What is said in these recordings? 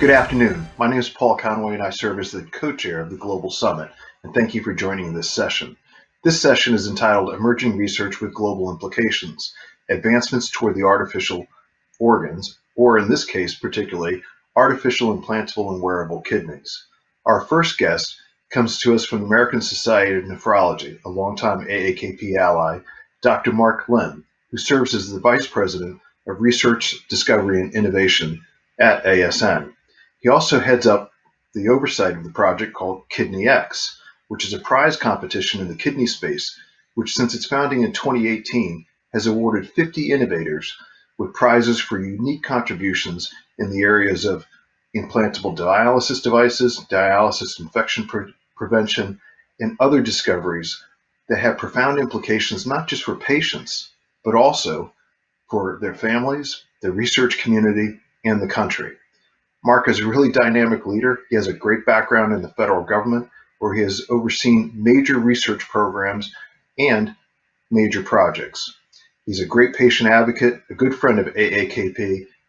Good afternoon. My name is Paul Conway and I serve as the co-chair of the Global Summit, and thank you for joining this session. This session is entitled Emerging Research with Global Implications, Advancements Toward the Artificial Organs, or in this case particularly, Artificial Implantable and Wearable Kidneys. Our first guest comes to us from the American Society of Nephrology, a longtime AAKP ally, Dr. Mark Lim, who serves as the Vice President of Research, Discovery, and Innovation at ASN. He also heads up the oversight of the project called KidneyX, which is a prize competition in the kidney space, which since its founding in 2018 has awarded 50 innovators with prizes for unique contributions in the areas of implantable dialysis devices, dialysis infection prevention, and other discoveries that have profound implications not just for patients, but also for their families, the research community, and the country. Mark is a really dynamic leader. He has a great background in the federal government, where he has overseen major research programs and major projects. He's a great patient advocate, a good friend of AAKP,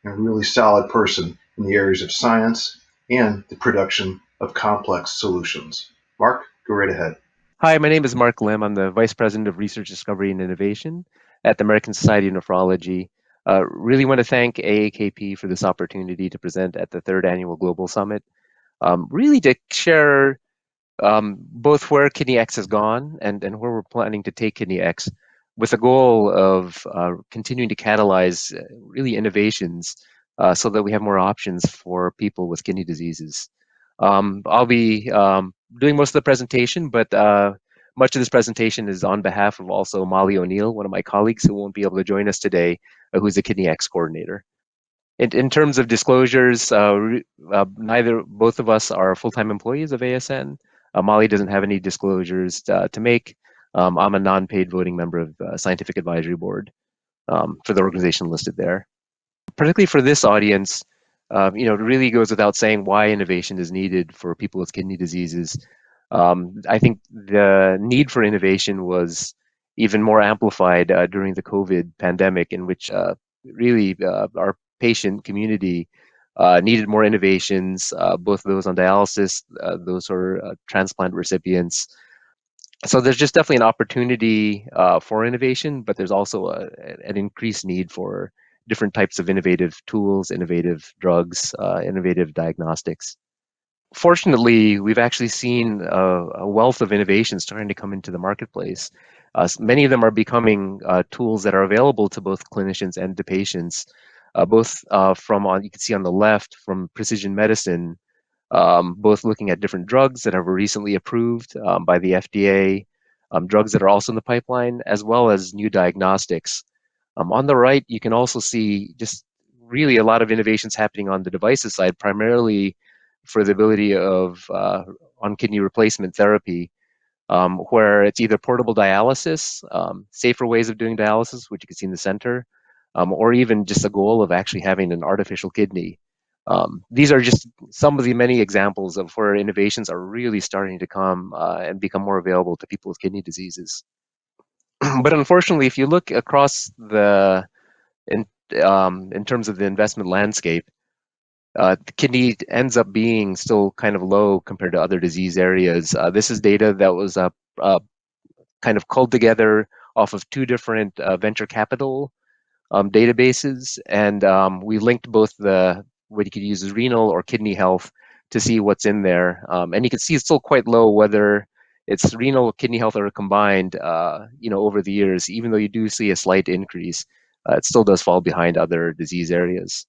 and a really solid person in the areas of science and the production of complex solutions. Mark, go right ahead. Hi, my name is Mark Lim. I'm the Vice President of Research, Discovery, and Innovation at the American Society of Nephrology. Really want to thank AAKP for this opportunity to present at the 3rd Annual Global Summit. Really to share both where KidneyX has gone and where we're planning to take KidneyX, with the goal of continuing to catalyze really innovations so that we have more options for people with kidney diseases. I'll be doing most of the presentation, but much of this presentation is on behalf of also Molly O'Neill, one of my colleagues who won't be able to join us today, who's the KidneyX coordinator. In terms of disclosures, both of us are full-time employees of ASN. Molly doesn't have any disclosures to make. I'm a non-paid voting member of the Scientific Advisory Board for the organization listed there. Particularly for this audience, it really goes without saying why innovation is needed for people with kidney diseases. I think the need for innovation was even more amplified during the COVID pandemic, in which really our patient community needed more innovations, both those on dialysis, those who are transplant recipients. So there's just definitely an opportunity for innovation, but there's also an increased need for different types of innovative tools, innovative drugs, innovative diagnostics. Fortunately, we've actually seen a wealth of innovations starting to come into the marketplace. Many of them are becoming tools that are available to both clinicians and to patients, both you can see on the left, from precision medicine, both looking at different drugs that are recently approved by the FDA, drugs that are also in the pipeline, as well as new diagnostics. On the right, you can also see just really a lot of innovations happening on the devices side, primarily for the ability of on kidney replacement therapy, where it's either portable dialysis, safer ways of doing dialysis, which you can see in the center, or even just a goal of actually having an artificial kidney. These are just some of the many examples of where innovations are really starting to come and become more available to people with kidney diseases. But unfortunately, if you look across in terms of the investment landscape, the kidney ends up being still kind of low compared to other disease areas. This is data that was kind of culled together off of 2 different venture capital databases, and we linked both what you could use as renal or kidney health to see what's in there. And you can see it's still quite low, whether it's renal or kidney health are combined, over the years. Even though you do see a slight increase, it still does fall behind other disease areas.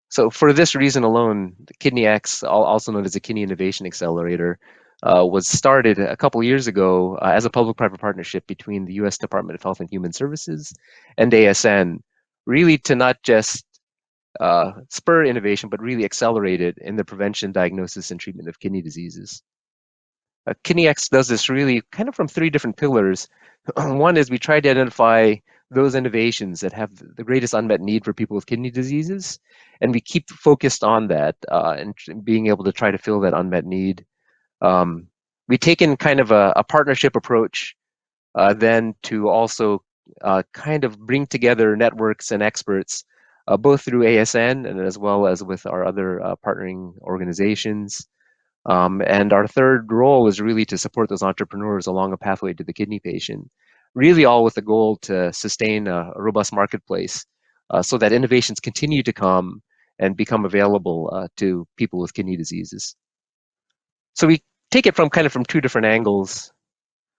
So for this reason alone, the KidneyX, also known as the Kidney Innovation Accelerator, was started a couple years ago as a public-private partnership between the U.S. Department of Health and Human Services and ASN, really to not just spur innovation, but really accelerate it in the prevention, diagnosis, and treatment of kidney diseases. KidneyX does this really kind of from 3 different pillars. One is we try to identify those innovations that have the greatest unmet need for people with kidney diseases, and we keep focused on that and being able to try to fill that unmet need. We take in kind of a partnership approach then to also kind of bring together networks and experts both through ASN and as well as with our other partnering organizations. And our third role is really to support those entrepreneurs along a pathway to the kidney patient, really all with the goal to sustain a robust marketplace so that innovations continue to come and become available to people with kidney diseases. So we take it from from two different angles.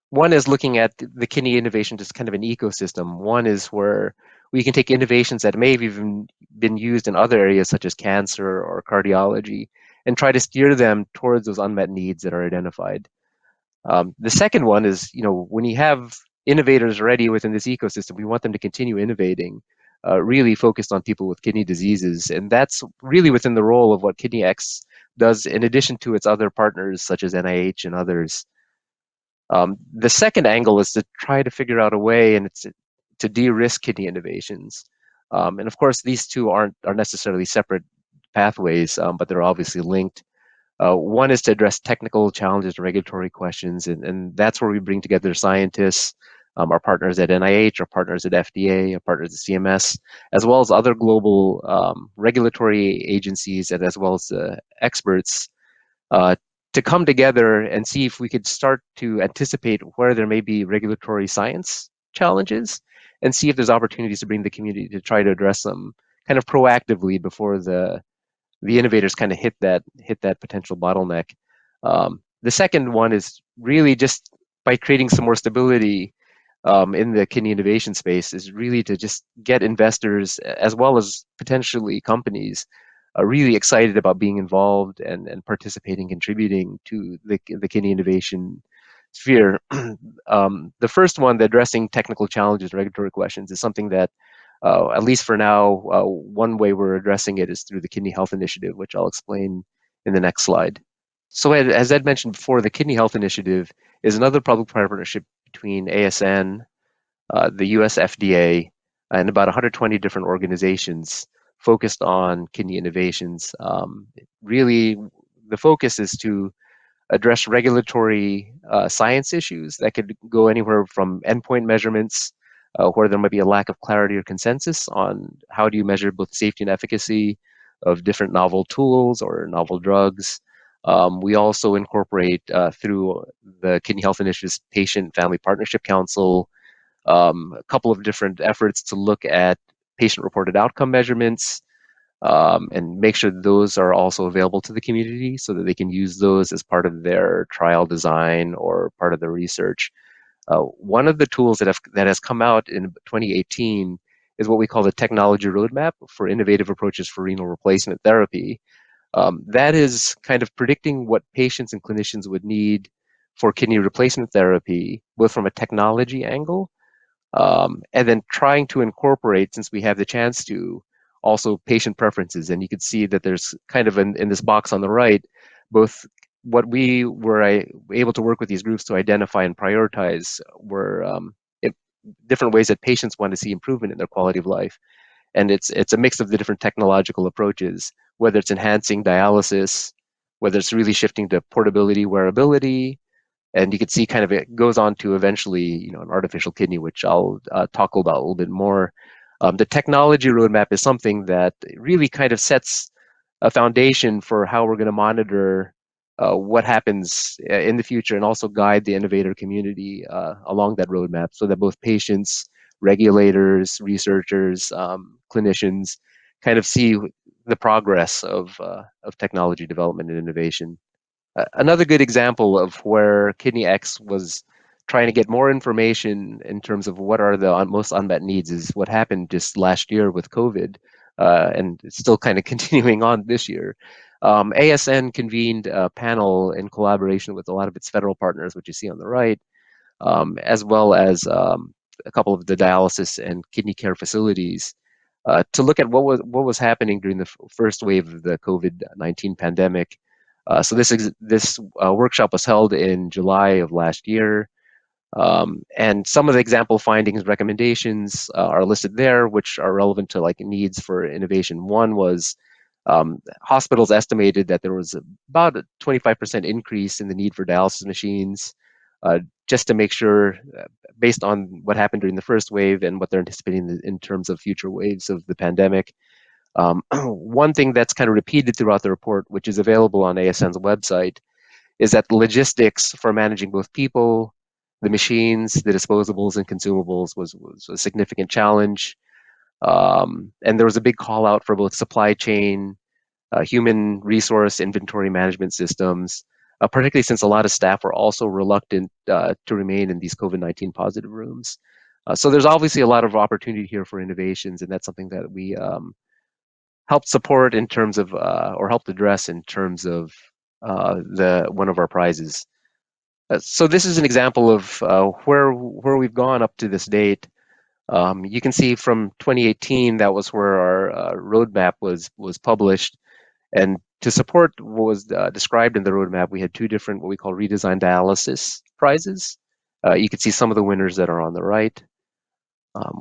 One is looking at the kidney innovation as kind of an ecosystem. One is where we can take innovations that may have even been used in other areas such as cancer or cardiology and try to steer them towards those unmet needs that are identified. The second one is, when you have innovators already within this ecosystem, we want them to continue innovating, really focused on people with kidney diseases. And that's really within the role of what KidneyX does in addition to its other partners such as NIH and others. The second angle is to try to figure out a way and it's to de-risk kidney innovations. And of course, these two are necessarily separate pathways, but they're obviously linked. One is to address technical challenges and regulatory questions, and that's where we bring together scientists, our partners at NIH, our partners at FDA, our partners at CMS, as well as other global regulatory agencies, and as well as experts uh, to come together and see if we could start to anticipate where there may be regulatory science challenges and see if there's opportunities to bring the community to try to address them kind of proactively before the innovators kind of hit that potential bottleneck. The second one is really just by creating some more stability in the kidney innovation space is really to just get investors as well as potentially companies really excited about being involved and participating, contributing to the kidney innovation sphere. The first one, the addressing technical challenges and regulatory questions, is something that, at least for now, one way we're addressing it is through the Kidney Health Initiative, which I'll explain in the next slide. So as Ed mentioned before, the Kidney Health Initiative is another public-private partnership between ASN, the US FDA, and about 120 different organizations focused on kidney innovations. Really, the focus is to address regulatory science issues that could go anywhere from endpoint measurements, where there might be a lack of clarity or consensus on how do you measure both safety and efficacy of different novel tools or novel drugs. We also incorporate through the Kidney Health Initiative's Patient Family Partnership Council, a couple of different efforts to look at patient-reported outcome measurements, and make sure those are also available to the community so that they can use those as part of their trial design or part of their research. One of the tools that has come out in 2018 is what we call the Technology Roadmap for Innovative Approaches for Renal Replacement Therapy. That is kind of predicting what patients and clinicians would need for kidney replacement therapy, both from a technology angle, and then trying to incorporate, since we have the chance to, also patient preferences. And you can see that there's kind of in this box on the right, both what we were able to work with these groups to identify and prioritize were different ways that patients want to see improvement in their quality of life. And it's a mix of the different technological approaches, whether it's enhancing dialysis, whether it's really shifting to portability, wearability, and you can see kind of it goes on to eventually, an artificial kidney, which I'll talk about a little bit more. The technology roadmap is something that really kind of sets a foundation for how we're going to monitor what happens in the future and also guide the innovator community along that roadmap so that both patients, regulators, researchers, clinicians kind of see the progress of technology development and innovation. Another good example of where KidneyX was trying to get more information in terms of what are the most unmet needs is what happened just last year with COVID, and it's still kind of continuing on this year. ASN convened a panel in collaboration with a lot of its federal partners, which you see on the right, as well as a couple of the dialysis and kidney care facilities, to look at what was happening during the first wave of the COVID-19 pandemic. So this workshop was held in July of last year, and some of the example findings and recommendations are listed there, which are relevant to like needs for innovation. One was hospitals estimated that there was about a 25% increase in the need for dialysis machines, just to make sure, based on what happened during the first wave and what they're anticipating in terms of future waves of the pandemic. One thing that's kind of repeated throughout the report, which is available on ASN's website, is that the logistics for managing both people, the machines, the disposables, and consumables was a significant challenge. And there was a big call out for both supply chain, human resource inventory management systems, particularly since a lot of staff were also reluctant to remain in these COVID-19 positive rooms. So there's obviously a lot of opportunity here for innovations, and that's something that we helped support in terms of, or helped address in terms of one of our prizes. So this is an example of where we've gone up to this date. You can see from 2018, that was where our roadmap was published. And to support what was described in the roadmap, we had two different, what we call redesigned dialysis prizes. You can see some of the winners that are on the right.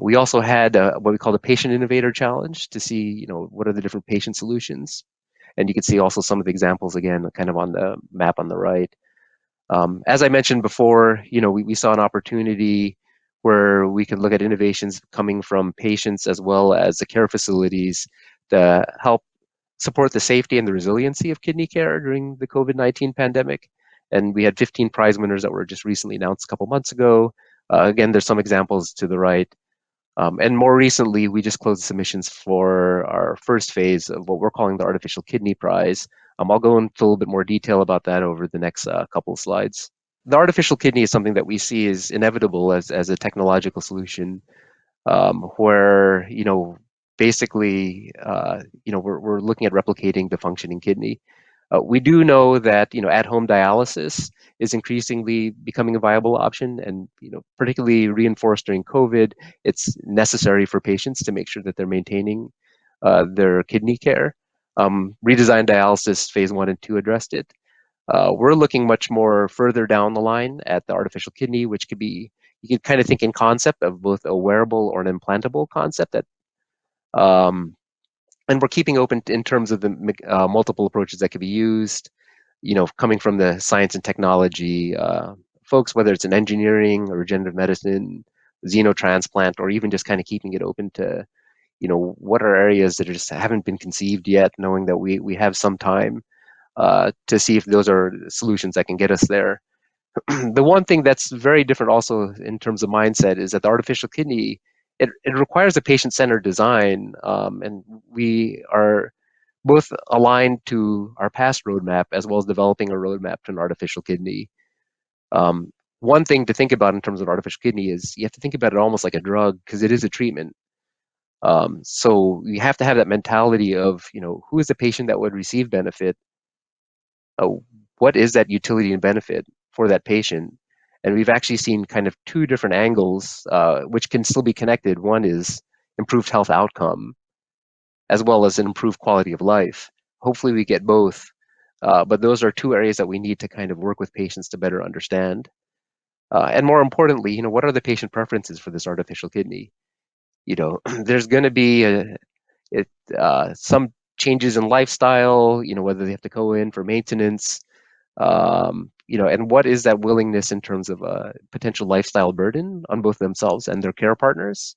We also had what we call the Patient Innovator Challenge to see, what are the different patient solutions. And you can see also some of the examples again, kind of on the map on the right. As I mentioned before, we saw an opportunity where we could look at innovations coming from patients as well as the care facilities to help support the safety and the resiliency of kidney care during the COVID-19 pandemic. And we had 15 prize winners that were just recently announced a couple months ago. Again, there's some examples to the right. And more recently, we just closed submissions for our first phase of what we're calling the Artificial Kidney Prize. I'll go into a little bit more detail about that over the next couple of slides. The artificial kidney is something that we see is inevitable as a technological solution, where basically we're looking at replicating the functioning kidney. We do know that at-home dialysis is increasingly becoming a viable option, and particularly reinforced during COVID, it's necessary for patients to make sure that they're maintaining their kidney care. Redesigned dialysis phase 1 and 2 addressed it. We're looking much more further down the line at the artificial kidney, which could be, you can kind of think in concept of both a wearable or an implantable concept that and we're keeping open in terms of the multiple approaches that could be used, coming from the science and technology folks, whether it's in engineering or regenerative medicine, xenotransplant, or even just kind of keeping it open to, what are areas that just haven't been conceived yet, knowing that we have some time to see if those are solutions that can get us there. The one thing that's very different also in terms of mindset is that the artificial kidney, it requires a patient-centered design, and we are both aligned to our past roadmap as well as developing a roadmap to an artificial kidney. One thing to think about in terms of artificial kidney is you have to think about it almost like a drug, because it is a treatment. So you have to have that mentality of, who is the patient that would receive benefit? What is that utility and benefit for that patient? And we've actually seen kind of two different angles, which can still be connected. One is improved health outcome, as well as an improved quality of life. Hopefully we get both, but those are two areas that we need to kind of work with patients to better understand. And more importantly, what are the patient preferences for this artificial kidney? There's going to be some changes in lifestyle, whether they have to go in for maintenance, and what is that willingness in terms of a potential lifestyle burden on both themselves and their care partners?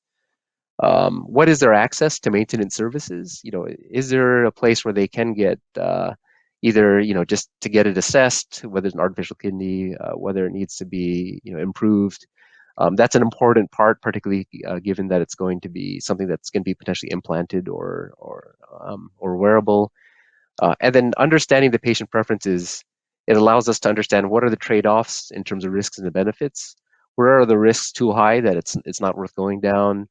What is their access to maintenance services? Is there a place where they can get either, just to get it assessed, whether it's an artificial kidney, whether it needs to be, improved? That's an important part, particularly given that it's going to be something that's going to be potentially implanted or wearable. And then understanding the patient preferences, it allows us to understand what are the trade-offs in terms of risks and the benefits. Where are the risks too high that it's not worth going down?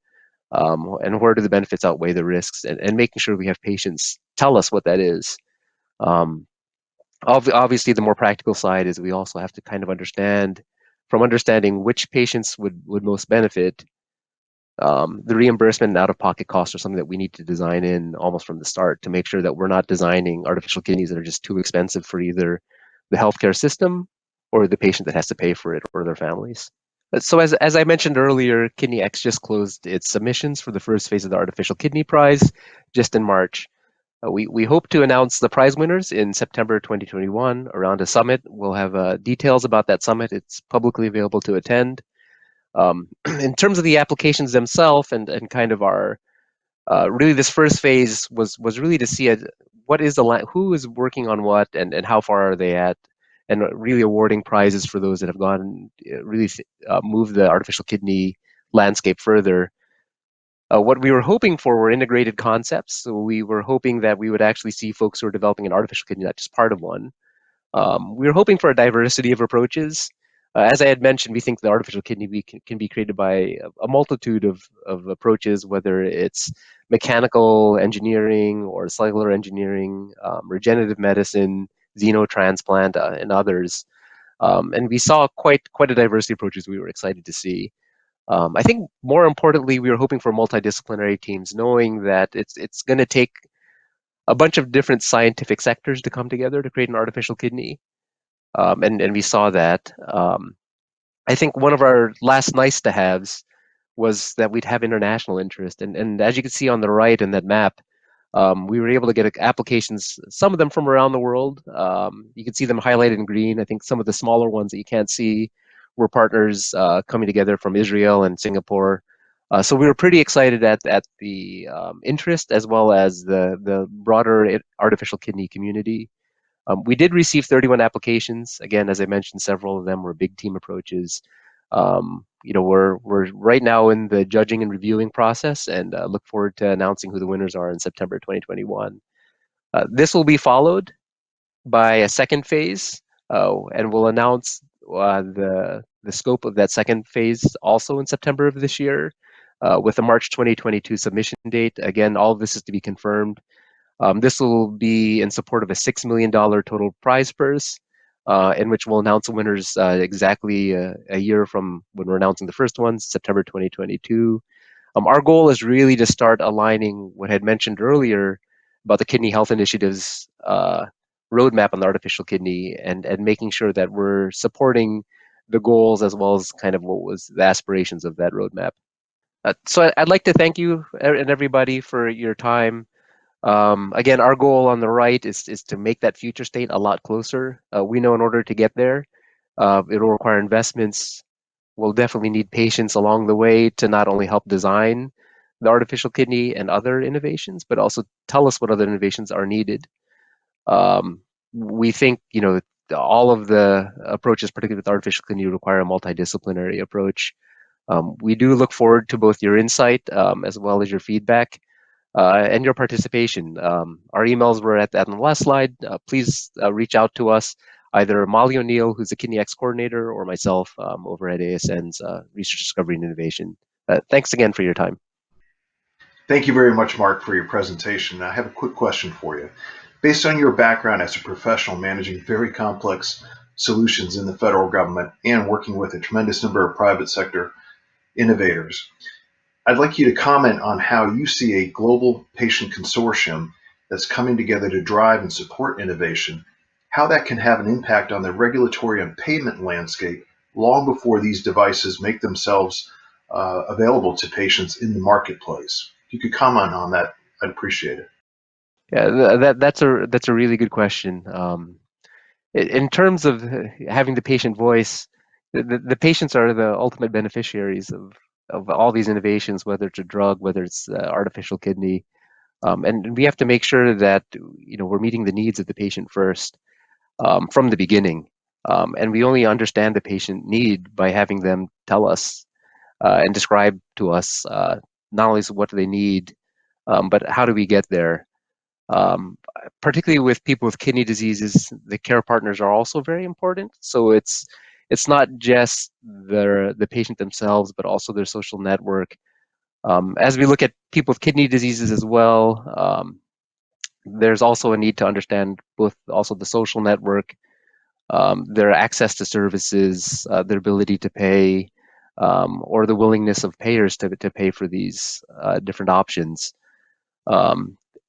And where do the benefits outweigh the risks? And making sure we have patients tell us what that is. Obviously, the more practical side is we also have to kind of understanding which patients would most benefit. The reimbursement and out-of-pocket costs are something that we need to design in almost from the start to make sure that we're not designing artificial kidneys that are just too expensive for either the healthcare system or the patient that has to pay for it or their families. So as I mentioned earlier, KidneyX just closed its submissions for the first phase of the Artificial Kidney Prize just in March. We hope to announce the prize winners in September 2021 around a summit. We'll have details about that summit. It's publicly available to attend. In terms of the applications themselves and kind of our Really, this first phase was really to see what is who is working on what, and how far are they at, and really awarding prizes for those that have gone really moved the artificial kidney landscape further. What we were hoping for were integrated concepts. So we were hoping that we would actually see folks who are developing an artificial kidney, not just part of one. We were hoping for a diversity of approaches. As I had mentioned, we think the artificial kidney can be created by a multitude of approaches, whether it's mechanical engineering or cellular engineering, regenerative medicine, xenotransplant, and others. And we saw quite a diversity of approaches we were excited to see. I think more importantly, we were hoping for multidisciplinary teams, knowing that it's going to take a bunch of different scientific sectors to come together to create an artificial kidney. And we saw that. I think one of our last nice to haves was that we'd have international interest. And as you can see on the right in that map, we were able to get applications, some of them from around the world. You can see them highlighted in green. I think some of the smaller ones that you can't see were partners coming together from Israel and Singapore. So we were pretty excited at the interest as well as the broader artificial kidney community. We did receive 31 applications. Again, as I mentioned, several of them were big team approaches. We're right now in the judging and reviewing process, and look forward to announcing who the winners are in September 2021. This will be followed by a second phase, and we'll announce the scope of that second phase also in September of this year, with a March 2022 submission date. Again, all of this is to be confirmed. This will be in support of a $6 million total prize purse, in which we'll announce the winners exactly a year from when we're announcing the first one, September 2022. Our goal is really to start aligning what I had mentioned earlier about the Kidney Health Initiative's roadmap on the artificial kidney, and making sure that we're supporting the goals as well as kind of what was the aspirations of that roadmap. So I'd like to thank you and everybody for your time. Again, our goal on the right is to make that future state a lot closer. We know in order to get there, it'll require investments. We'll definitely need patience along the way to not only help design the artificial kidney and other innovations, but also tell us what other innovations are needed. We think, all of the approaches, particularly with artificial kidney, require a multidisciplinary approach. We do look forward to both your insight as well as your feedback. And your participation. Our emails were at on the last slide. Please reach out to us, either Molly O'Neill, who's the KidneyX coordinator, or myself over at ASN's Research Discovery and Innovation. Thanks again for your time. Thank you very much, Mark, for your presentation. I have a quick question for you. Based on your background as a professional managing very complex solutions in the federal government and working with a tremendous number of private sector innovators, I'd like you to comment on how you see a global patient consortium that's coming together to drive and support innovation, how that can have an impact on the regulatory and payment landscape long before these devices make themselves available to patients in the marketplace. If you could comment on that, I'd appreciate it. Yeah, that's a really good question. In terms of having the patient voice, the patients are the ultimate beneficiaries of all these innovations, whether it's a drug, whether it's artificial kidney, and we have to make sure that we're meeting the needs of the patient first from the beginning, and we only understand the patient need by having them tell us and describe to us not only what do they need, but how do we get there. Particularly with people with kidney diseases, the care partners are also very important. So it's not just the patient themselves, but also their social network. As we look at people with kidney diseases as well, there's also a need to understand both also the social network, their access to services, their ability to pay, or the willingness of payers to pay for these different options.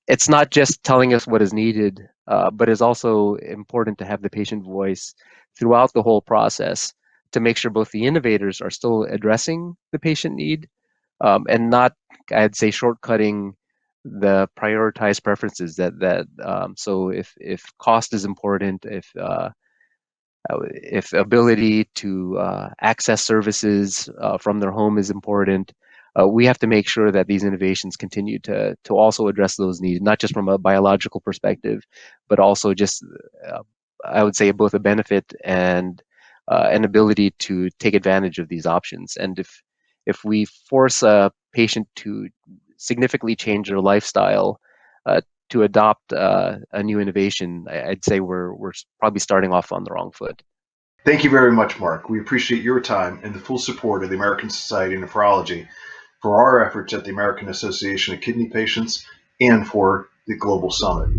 It's not just telling us what is needed, but it's also important to have the patient voice throughout the whole process to make sure both the innovators are still addressing the patient need, and not, I'd say, shortcutting the prioritized preferences so if cost is important, if ability to access services from their home is important, we have to make sure that these innovations continue to also address those needs, not just from a biological perspective, but also just, I would say, both a benefit and an ability to take advantage of these options. And if we force a patient to significantly change their lifestyle to adopt a new innovation, I'd say we're probably starting off on the wrong foot. Thank you very much, Mark. We appreciate your time and the full support of the American Society of Nephrology for our efforts at the American Association of Kidney Patients and for the Global Summit.